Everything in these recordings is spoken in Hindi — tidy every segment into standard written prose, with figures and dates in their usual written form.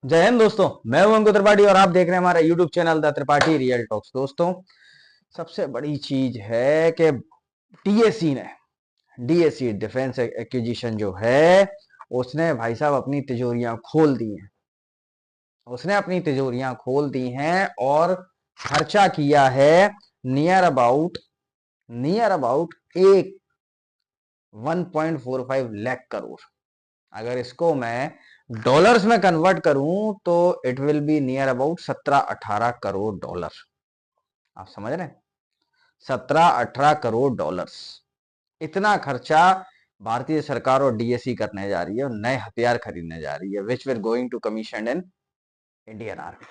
जय हिंद दोस्तों। मैं हूं अंकुर त्रिपाठी और आप देख रहे हैं हमारा YouTube channel the Tripathi real talks. दोस्तों, सबसे बड़ी चीज है कि डीएसी ने डीएसी डिफेंस एक्विजिशन जो है उसने भाई साहब अपनी तिजोरियां खोल दी हैं। उसने अपनी तिजोरियां खोल दी हैं और खर्चा किया है नियर अबाउट एक 1.45 लाख करोड़। अगर इसको मैं डॉलर्स में कन्वर्ट करूं तो it will be near about 17-18 crore dollar. आप समझ रहे हैं? 17-18 करोड़ डॉलर्स, इतना खर्चा भारतीय सरकार और डीएससी करने जा रही है और नए हथियार खरीदने जा रही है which were going to commission in Indian army.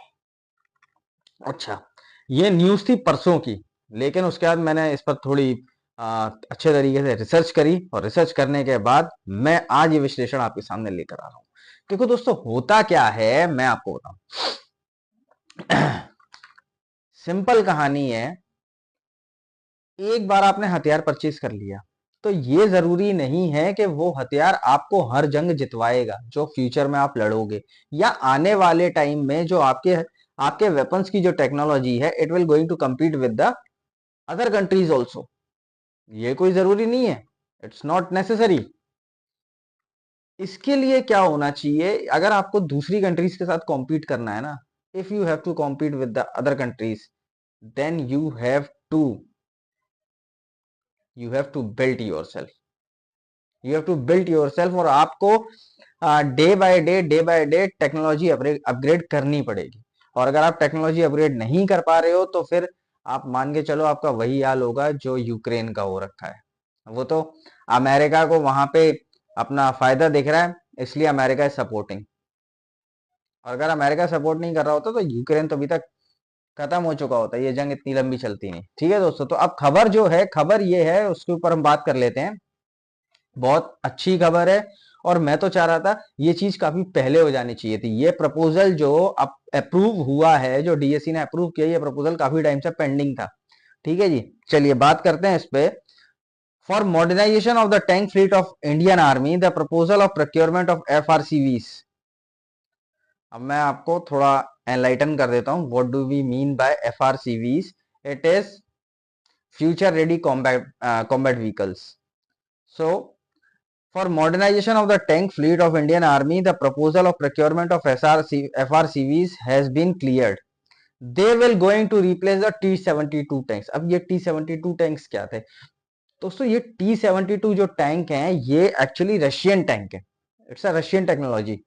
अच्छा, ये न्यूज थी परसों की, लेकिन उसके बाद मैंने इस पर थोड़ी अच्छे तरीके से रिसर्च करी और रिसर्च करने के बाद मैं आज ये विश्लेषण आपके सामने लेकर आ रहा हूं। देखो दोस्तों, होता क्या है मैं आपको बताऊं। सिंपल कहानी है, एक बार आपने हथियार परचेज कर लिया तो ये जरूरी नहीं है कि वो हथियार आपको हर जंग जितवाएगा जो फ्यूचर में आप लड़ोगे, या आने वाले टाइम में जो आपके आपके वेपन्स की जो टेक्नोलॉजी है it will going to compete with the other countries also. ये कोई जरूरी नहीं है, इट्स नॉट नेसेसरी। इसके लिए क्या होना चाहिए, अगर आपको दूसरी कंट्रीज के साथ कॉम्पीट करना है ना, if you have to compete with the other countries then too you have to build yourself you have to build yourself और आपको day by day technology upgrade करनी पड़ेगी। और अगर आप टेक्नोलॉजी अपग्रेड नहीं कर पा रहे हो तो फिर आप मान के चलो आपका वही हाल होगा जो यूक्रेन का हो रखा है। वो तो अमेरिका को वहां पे अपना फायदा दिख रहा है, इसलिए अमेरिका इज सपोर्टिंग। और अगर अमेरिका सपोर्ट नहीं कर रहा होता तो यूक्रेन तो अभी तक खत्म हो चुका होता। ये जंग इतनी लंबी चलती नहीं। ठीक है दोस्तों, तो अब खबर जो है, खबर ये है, उसके ऊपर हम बात कर लेते हैं। बहुत अच्छी खबर है और मैं तो चाह रहा था ये चीज काफी पहले हो जानी चाहिए थी। ये प्रपोजल जो अब अप्रूव हुआ है, जो डीएससी ने अप्रूव किया, ये प्रपोजल काफी टाइम से पेंडिंग था। ठीक है जी, चलिए बात करते हैं इस पे। For modernisation of the tank fleet of Indian army the proposal of procurement of FRCVs. अब मैं आपको थोड़ा एनलाइटन कर देता हूं, what do we mean by FRCVs. It is future ready combat vehicles. So for modernization of the tank fleet of Indian Army, the proposal of procurement of FRCVs has been cleared. They will going to replace the T-72 tanks. अब ये T-72 टैंक्स क्या थे दोस्तों? ये T-72 जो टैंक हैं ये एक्चुअली रशियन टैंक है। इट्स अ रशियन टेक्नोलॉजी,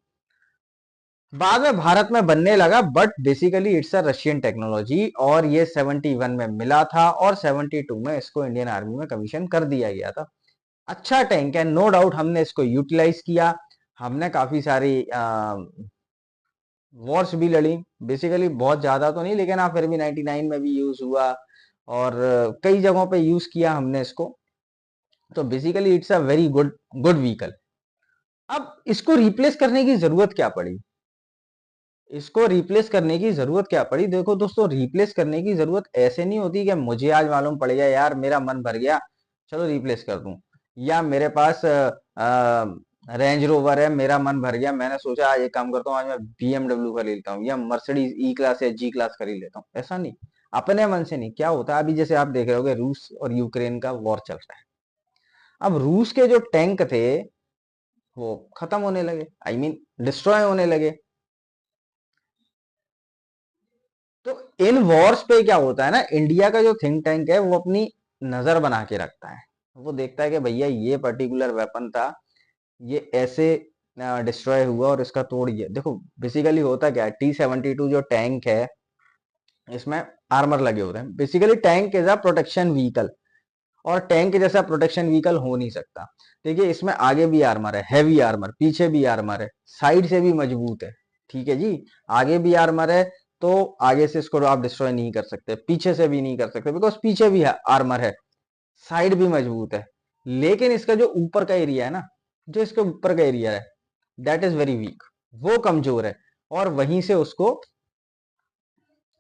बाद में भारत में बनने लगा, but basically it's a Russian technology. और ये 71 में मिला था और 72 में इसको इंडियन आर्मी में कमीशन कर दिया गया था। अच्छा टैंक है, नो डाउट। हमने इसको यूटिलाइज किया, हमने काफी सारी वॉर्स भी लड़ी। बेसिकली बहुत ज्यादा तो नहीं, लेकिन हाँ फिर भी 99 में भी यूज हुआ और कई जगहों पे यूज किया हमने इसको। तो basically it's a very good good vehicle. अब इसको रिप्लेस करने की जरूरत क्या पड़ी? इसको रिप्लेस करने की जरूरत क्या पड़ी? देखो दोस्तों, रिप्लेस करने की जरूरत ऐसे नहीं होती कि मुझे आज मालूम पड़ गया यार मेरा मन भर गया चलो रिप्लेस कर दूं, या मेरे पास रेंज रोवर है मेरा मन भर गया मैंने सोचा आज एक काम करता हूँ आज मैं बीएमडब्ल्यू खरीद लेता हूँ या मर्सिडीज ई क्लास या जी क्लास खरीद लेता हूँ। ऐसा नहीं, अपने मन से नहीं। क्या होता है अभी, जैसे आप देख रहे होगे रूस और यूक्रेन का वॉर चल रहा है। अब रूस के जो टैंक थे वो खत्म होने लगे, आई मीन डिस्ट्रॉय होने लगे। तो इन वॉर्स पे क्या होता है ना, इंडिया का जो थिंक टैंक है वो अपनी नजर बना के रखता है। वो देखता है कि भैया ये पर्टिकुलर वेपन था, ये ऐसे डिस्ट्रॉय हुआ और इसका तोड़िए। देखो बेसिकली होता क्या है, T-72 जो टैंक है इसमें आर्मर लगे होते हैं। Basically tank is a protection vehicle और टैंक जैसा प्रोटेक्शन व्हीकल हो नहीं सकता। देखिए इसमें आगे भी आर्मर है, हैवी आर्मर, पीछे भी आर्मर है, साइड से भी मजबूत है। ठीक है जी, आगे भी आर्मर है तो आगे से इसको आप डिस्ट्रॉय नहीं कर सकते, पीछे से भी नहीं कर सकते बिकॉज पीछे भी आर्मर है, साइड भी मजबूत है। लेकिन इसका जो ऊपर का एरिया है ना, जो इसके ऊपर का एरिया है दैट इज वेरी वीक, वो कमजोर है और वहीं से उसको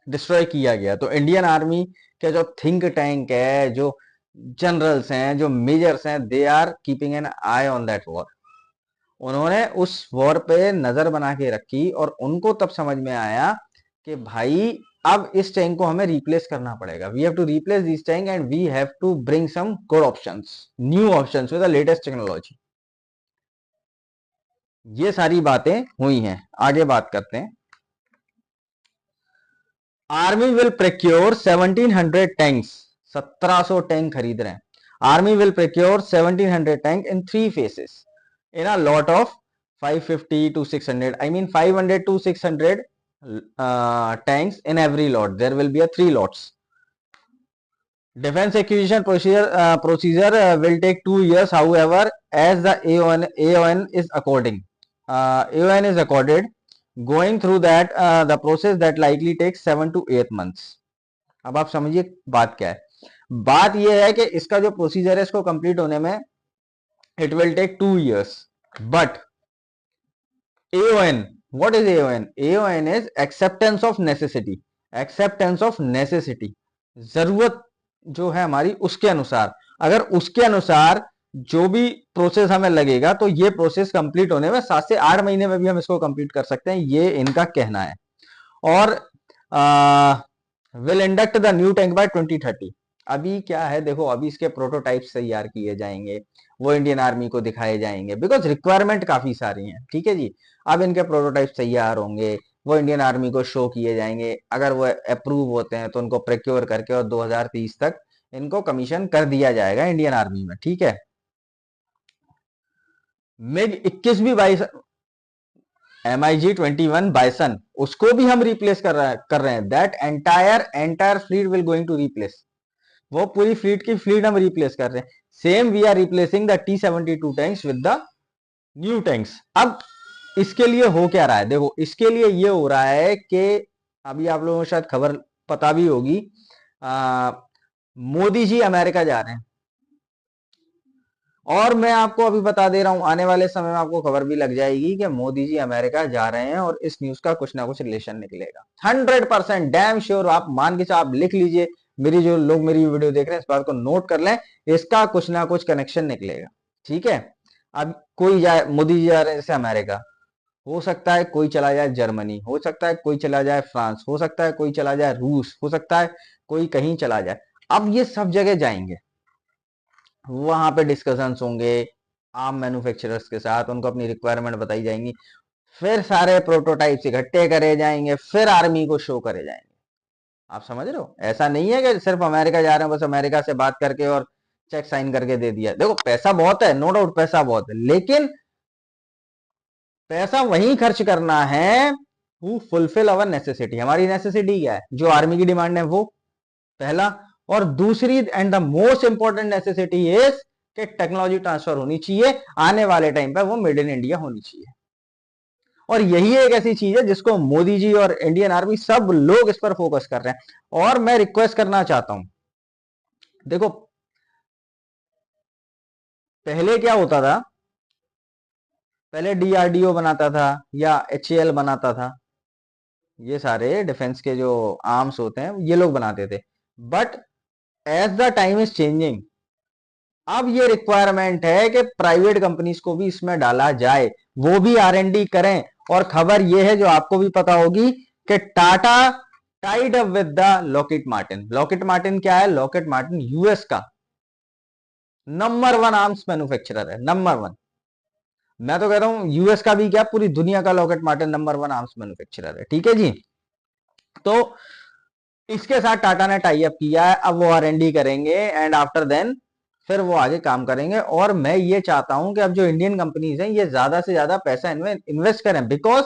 डिस्ट्रॉय किया गया। तो इंडियन आर्मी के जो थिंक टैंक है, जो जनरल्स हैं, जो मेजर्स हैं, they are keeping an eye on that war. उन्होंने उस वॉर पे नजर बना के रखी और उनको तब समझ में आया कि भाई अब इस टैंक को हमें रिप्लेस करना पड़ेगा। We have to replace this tank and we have to bring some good options, new options with the latest technology. ये सारी बातें हुई हैं। आगे बात करते हैं। Army will procure 1700 tanks, 1700 tank खरीद रहे हैं। Army will procure 1700 tank in 3 phases in a lot of 550 to 600, I mean 500 to 600 tanks in every lot. There will be a 3 lots. Defense acquisition procedure will take 2 years. However, as the AON is according, AON is accorded, going through that the process that likely takes 7 to 8 months. अब आप समझिए बात क्या है। बात यह है कि इसका जो प्रोसीजर है इसको कंप्लीट होने में it will take 2 years. But AON, what is AON? AON is acceptance of necessity. Acceptance of necessity, जरूरत जो है हमारी उसके अनुसार, अगर उसके अनुसार जो भी प्रोसेस हमें लगेगा तो ये प्रोसेस कंप्लीट होने में 7 से 8 महीने में भी हम इसको कंप्लीट कर सकते हैं, ये इनका कहना है। और will induct the new tank bye 2030। अभी क्या है देखो, अभी इसके प्रोटोटाइप्स तैयार किए जाएंगे, वो इंडियन आर्मी को दिखाए जाएंगे, बिकॉज रिक्वायरमेंट काफी सारी हैं। ठीक है जी, अब इनके प्रोटोटाइप्स तैयार होंगे, वो इंडियन आर्मी को शो किए जाएंगे। अगर वो अप्रूव होते हैं तो उनको प्रोक्योर करके और 2030 तक इनको कमीशन कर दिया जाएगा इंडियन आर्मी में। ठीक है, मिग 21 भी MiG-21 बाइसन, उसको भी हम रिप्लेस कर रहे हैं। That entire fleet will going to replace, वो पूरी फ्लीट हम रिप्लेस कर रहे हैं। Same we are replacing the T-72 tanks with the new tanks. अब इसके लिए हो क्या रहा है देखो, इसके लिए ये हो रहा है कि अभी आप लोगों को शायद खबर पता भी होगी, मोदी जी अमेरिका जा रहे हैं। और मैं आपको अभी बता दे रहा हूं, आने वाले समय में आपको खबर भी लग जाएगी कि मोदी जी अमेरिका जा रहे हैं और इस न्यूज का कुछ ना कुछ रिलेशन निकलेगा। 100% डैम श्योर, आप मान के आप लिख लीजिए, मेरी जो लोग मेरी वीडियो देख रहे हैं इस बात को नोट कर लें, इसका कुछ ना कुछ कनेक्शन निकलेगा। ठीक है, अब कोई जाए, मोदी जी जा रहे हैं जैसे अमेरिका, हो सकता है कोई चला जाए जर्मनी, हो सकता है कोई चला जाए फ्रांस, हो सकता है कोई चला जाए रूस, हो सकता है कोई कहीं चला जाए। अब ये सब जगह जाएंगे, वहां पे डिस्कशंस होंगे आर्म मैन्युफैक्चरर्स के साथ, उनको अपनी रिक्वायरमेंट बताई जाएंगी, फिर सारे प्रोटोटाइप्स इकट्ठे करे जाएंगे, फिर आर्मी को शो करे जाएंगे। आप समझ रहे हो, ऐसा नहीं है कि सिर्फ अमेरिका जा रहे हैं बस अमेरिका से बात करके और चेक साइन करके दे दिया। देखो पैसा बहुत है, नो डाउट पैसा बहुत है, लेकिन पैसा वहीं खर्च करना है हु फुलफिल अवर नेसेसिटी। हमारी नेसेसिटी क्या है, जो आर्मी की डिमांड है वो पहला, और दूसरी and the most important necessity is कि टेक्नोलॉजी ट्रांसफर होनी चाहिए, आने वाले टाइम पे वो मेड इन इंडिया होनी चाहिए। और यही एक ऐसी चीज है जिसको मोदी जी और इंडियन आर्मी सब लोग इस पर फोकस कर रहे हैं। और मैं रिक्वेस्ट करना चाहता हूं, देखो पहले क्या होता था, पहले DRDO बनाता था या HAL बनाता था, ये सारे डिफेंस के जो आर्म्स होते हैं ये लोग बनाते थे। But as the time is changing, अब ये रिक्वायरमेंट है कि प्राइवेट कंपनीज को भी इसमें डाला जाए, वो भी R&D करें। और खबर ये है जो आपको भी पता होगी कि Tata tied up with the Lockheed Martin. Lockheed Martin क्या है, लॉकहीड मार्टिन यूएस का नंबर 1 आर्म्स मैन्युफैक्चरर है, नंबर 1। मैं तो कह रहा हूं यूएस का भी क्या, पूरी दुनिया का Lockheed Martin number 1 arms manufacturer है। ठीक है जी, तो इसके साथ टाटा ने टाई अप किया है, अब वो R&D करेंगे एंड आफ्टर देन फिर वो आगे काम करेंगे। और मैं ये चाहता हूं कि अब जो इंडियन कंपनीज हैं ये ज्यादा से ज्यादा पैसा इन्वेस्ट करें, बिकॉज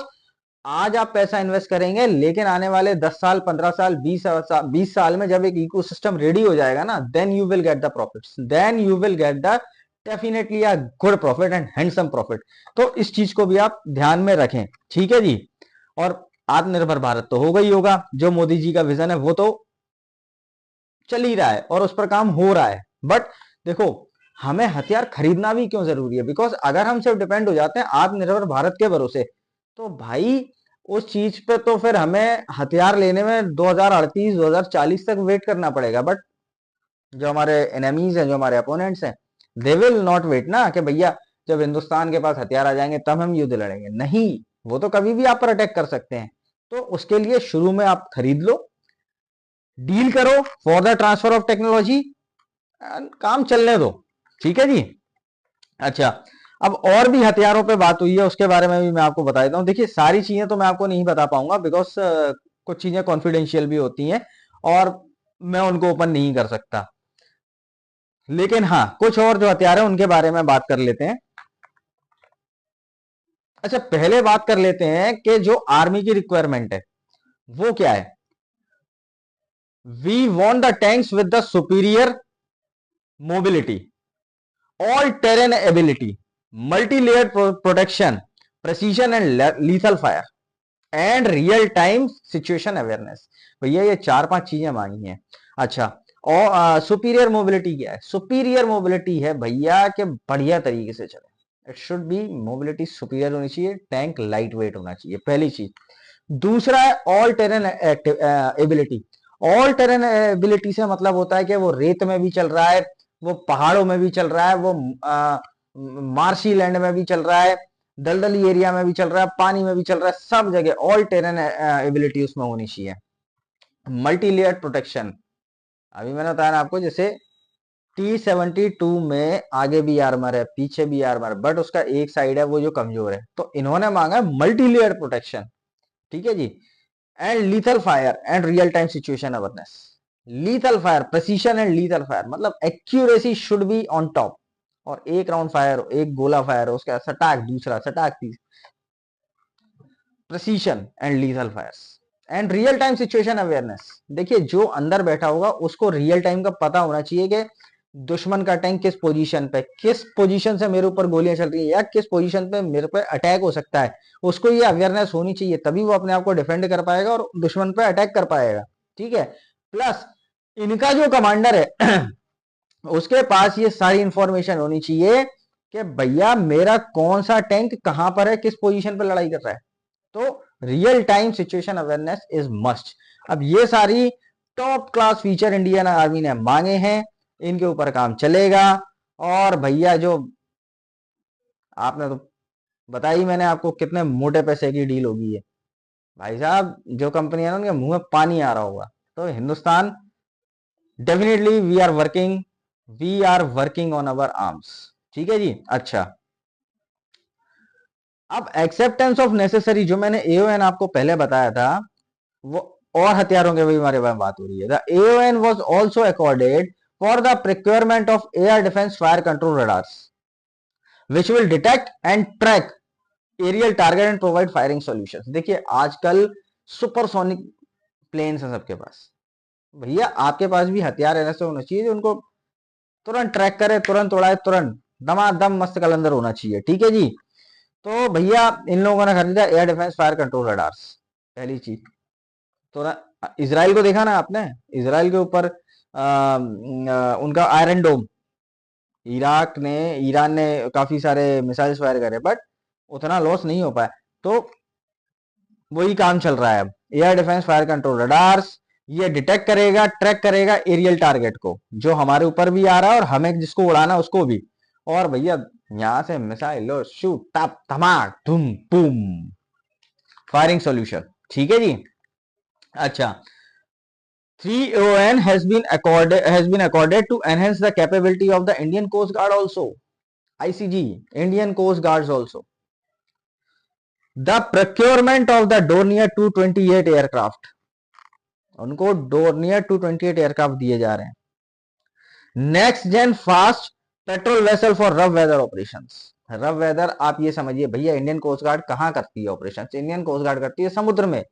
आज आप पैसा इन्वेस्ट करेंगे लेकिन आने वाले 10 साल 15 साल 20 साल में जब एक इकोसिस्टम रेडी हो जाएगा ना, then you will get the profits, then you will get the definitely a good profit and handsome profit. तो इस चीज को भी आप ध्यान में रखें। ठीक है जी, और आत्मनिर्भर भारत तो होगा ही होगा, जो मोदी जी का विजन है वो तो चल ही रहा है और उस पर काम हो रहा है। बट देखो हमें हथियार खरीदना भी क्यों जरूरी है, बिकॉज अगर हम सिर्फ डिपेंड हो जाते हैं आत्मनिर्भर भारत के भरोसे, तो भाई उस चीज पे तो फिर हमें हथियार लेने में 2038 2040 तक वेट करना पड़ेगा। बट जो हमारे एनिमीज हैं, जो हमारे अपोनेंट्स हैं, दे विल नॉट वेट ना कि भैया जब हिंदुस्तान के पास हथियार आ जाएंगे तब हम युद्ध लड़ेंगे, नहीं, वो तो कभी भी आप पर अटैक कर सकते हैं। तो उसके लिए शुरू में आप खरीद लो, डील करो for the transfer of technology, काम चलने दो, ठीक है जी। अच्छा, अब और भी हथियारों पे बात हुई है, उसके बारे में भी मैं आपको बता देता हूँ। देखिए सारी चीजें तो मैं आपको नहीं बता पाऊंगा, बिकॉज कुछ चीजें कॉन्फिडेंशियल भी होती हैं और मैं उनको ओपन नहीं कर सकता। लेकिन हाँ, कुछ और जो हथियार है उनके बारे में बात कर लेते हैं। अच्छा, पहले बात कर लेते हैं कि जो आर्मी की रिक्वायरमेंट है वो क्या है। We want the tanks with the superior mobility, all terrain ability, multi layer protection, precision and lethal fire, and real time situation awareness. भैया ये चार पांच चीजें मांगी हैं। अच्छा, और सुपीरियर मोबिलिटी क्या है? सुपीरियर मोबिलिटी है भैया कि बढ़िया तरीके से चले, it should be mobility superior होनी चाहिए, टैंक लाइट वेट होना चाहिए, पहली चीज। दूसरा है all terrain ability. All terrain ability से मतलब होता है कि वो रेत में भी चल रहा है, वो पहाड़ों में भी चल रहा है, वो मार्शी लैंड में भी चल रहा है, दलदली एरिया में भी चल रहा है, पानी में भी चल रहा है, सब जगह ऑल टेरेन एबिलिटी उसमें होनी चाहिए। मल्टी लेयर्ड प्रोटेक्शन, अभी मैंने बताया ना आपको, जैसे T-72 में आगे भी आर्मर है, पीछे भी आर्मर, बट उसका एक साइड है वो जो कमजोर है, तो इन्होंने मांगा है मल्टी लेयर्ड प्रोटेक्शन, ठीक है जी। And lethal fire and real time situation awareness. Lethal fire, precision and lethal fire मतलब accuracy should be on top, और एक राउंड फायर, एक गोला फायर हो, उसका सटाक दूसरा, सटाक तीसरा, precision and lethal Fyers and real time situation awareness. देखिए जो अंदर बैठा होगा उसको रियल टाइम का पता होना चाहिए कि दुश्मन का टैंक किस पोजीशन पे, किस पोजीशन से मेरे ऊपर गोलियां चल रही है या किस पोजीशन पे मेरे पे अटैक हो सकता है, उसको ये अवेयरनेस होनी चाहिए, तभी वो अपने आप को डिफेंड कर पाएगा और दुश्मन पे अटैक कर पाएगा, ठीक है। प्लस इनका जो कमांडर है उसके पास ये सारी इंफॉर्मेशन होनी चाहिए कि भैया मेरा कौन सा टैंक कहां पर है, किस पोजीशन पर लड़ाई कर रहा है। तो real time situation awareness is must. अब ये सारी top class feature Indian army ने मांगे हैं, इनके ऊपर काम चलेगा। और भैया जो आपने तो बताई मैंने आपको कितने मोटे पैसे की डील होगी ये, भाई साहब जो कंपनी है ना उनके मुंह में पानी आ रहा होगा। तो Hindustan definitely we are working on our arms, ठीक है जी। अच्छा, अब एक्सेप्टेंस ऑफ नेसेसरी जो मैंने एओएन आपको पहले बताया था, वो और हथियारों के भी हमारे पास बात हो रही है। The AON was also accorded for the procurement of air defence fire control radars which will detect and track aerial target and provide firing solutions. देखिए आजकल सुपरसोनिक प्लेन्स हैं सबके पास, भैया आपके पास भी हथियार ऐसे होना चाहिए जो उनको तुरंत ट्रैक करे, तुरंत उड़ाए, तुरंत दमादम मस्त कलंदर होना चाहिए, ठीक है जी। तो भैया इन लोगों ने खरीदा air defence fire control radars, पहली चीज। तो इसराइल को देखा ना आपने, इसराइल के ऊपर उनका आयरन डोम, ईरान ने काफी सारे मिसाइल्स फायर करे बट उतना लॉस नहीं हो पाया। तो वही काम चल रहा है अब, air defence fire control radars, ये डिटेक्ट करेगा, ट्रैक करेगा एरियल टारगेट को जो हमारे ऊपर भी आ रहा है और हमें जिसको उड़ाना उसको भी। और भैया यहां से मिसाइल लो, शूट टप धमाक धूम बूम, फायरिंग सॉल्यूशन, ठीक है जी। अच्छा, 3ON has been accorded to enhance the capability of the Indian Coast Guard also. ICG, Indian Coast Guards also. The procurement of the Dornier 228 aircraft. उनको Dornier 228 एयरक्राफ्ट दिए जा रहे हैं। Next gen fast patrol vessel for rough weather operations. Rough weather आप ये समझिए भैया, इंडियन कोस्ट गार्ड कहाँ करती है ऑपरेशन? इंडियन कोस्ट गार्ड करती है समुद्र में।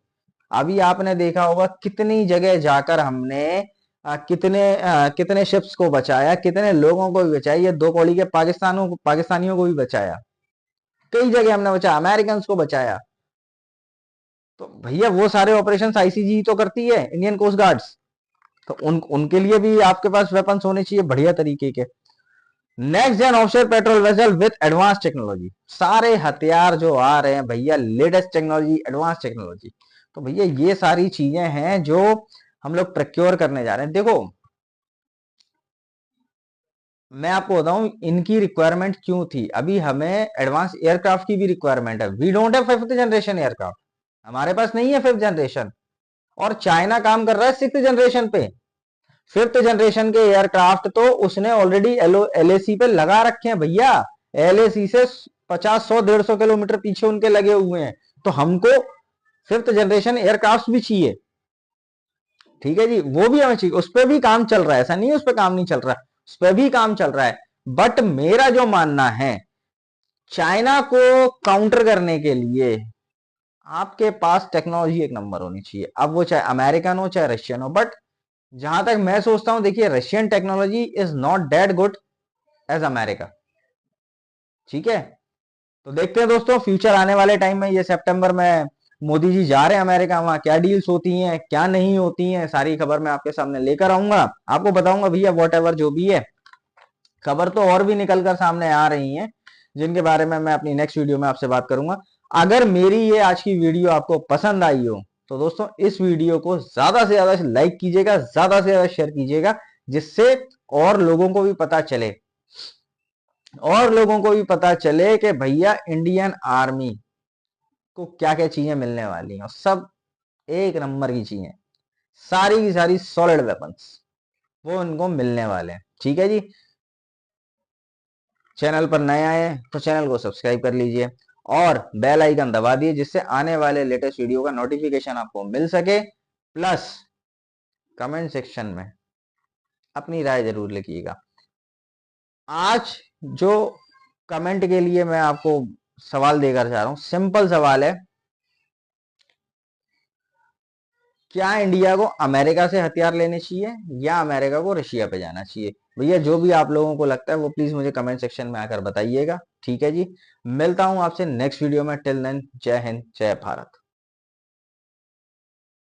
अभी आपने देखा होगा कितनी जगह जाकर हमने कितने शिप्स को बचाया, कितने लोगों को भी बचाया, ये दो कौड़ी के पाकिस्तानियों को भी बचाया, कई जगह हमने बचाया, अमेरिकन को बचाया। तो भैया वो सारे ऑपरेशन आईसीजी तो करती है, इंडियन कोस्ट गार्ड्स। तो उनके लिए भी आपके पास वेपन्स होने चाहिए बढ़िया तरीके के। Next gen offshore patrol vessel with advance technology, सारे हथियार जो आ रहे हैं भैया लेटेस्ट टेक्नोलॉजी, एडवांस टेक्नोलॉजी। तो भैया ये सारी चीजें हैं जो हम लोग प्रोक्योर करने जा रहे हैं। देखो मैं आपको बताऊं इनकी रिक्वायरमेंट क्यों थी। अभी हमें एडवांस एयरक्राफ्ट की भी रिक्वायरमेंट है। We don't have fifth generation aircraft, हमारे पास नहीं है फिफ्थ जनरेशन। और चाइना काम कर रहा है सिक्स जनरेशन पे। फिफ्थ जनरेशन के एयरक्राफ्ट तो उसने ऑलरेडी एलएसी पे लगा रखे हैं भैया। एलएसी से 50, 100, 150 किलोमीटर पीछे उनके लगे हुए हैं। तो हमको फिफ्थ जनरेशन एयरक्राफ्ट भी चाहिए, ठीक है जी, वो भी हमें चाहिए। उस पर भी काम चल रहा है, ऐसा नहीं है उस पर काम नहीं चल रहा, उस पर भी काम चल रहा है। बट मेरा जो मानना है, चाइना को काउंटर करने के लिए आपके पास टेक्नोलॉजी एक नंबर होनी चाहिए। अब वो चाहे अमेरिकन हो चाहे रशियन हो। बट जहां तक मैं सोचता हूं, देखिए Russian technology is not that good as America, ठीक है। तो देखते हैं दोस्तों फ्यूचर आने वाले टाइम में, ये सितंबर में मोदी जी जा रहे हैं अमेरिका, वहां क्या डील्स होती हैं क्या नहीं होती हैं, सारी खबर मैं आपके सामने लेकर आऊंगा, आपको बताऊंगा भैया। वॉट एवर जो भी है, खबर तो और भी निकल कर सामने आ रही हैं, जिनके बारे में मैं अपनी नेक्स्ट वीडियो में आपसे बात करूंगा। अगर मेरी ये आज की वीडियो आपको पसंद आई हो तो दोस्तों इस वीडियो को ज्यादा से ज्यादा लाइक कीजिएगा, ज्यादा से ज्यादा शेयर कीजिएगा, जिससे और लोगों को भी पता चले, और लोगों को भी पता चले कि भैया इंडियन आर्मी को क्या क्या चीजें मिलने वाली हैं। सब एक नंबर की चीजें, सारी की सारी सॉलिड वेपन्स वो उनको मिलने वाले हैं, ठीक है जी। चैनल पर नए आए तो चैनल को सब्सक्राइब कर लीजिए और बेल आइकन दबा दिए, जिससे आने वाले लेटेस्ट वीडियो का नोटिफिकेशन आपको मिल सके। प्लस कमेंट सेक्शन में अपनी राय जरूर लिखिएगा। आज जो कमेंट के लिए मैं आपको सवाल देकर जा रहा हूं, सिंपल सवाल है, क्या इंडिया को अमेरिका से हथियार लेने चाहिए या अमेरिका को रशिया पे जाना चाहिए? भैया जो भी आप लोगों को लगता है वो प्लीज मुझे कमेंट सेक्शन में आकर बताइएगा, ठीक है जी। मिलता हूं आपसे नेक्स्ट वीडियो में। टिल देन जय हिंद जय भारत।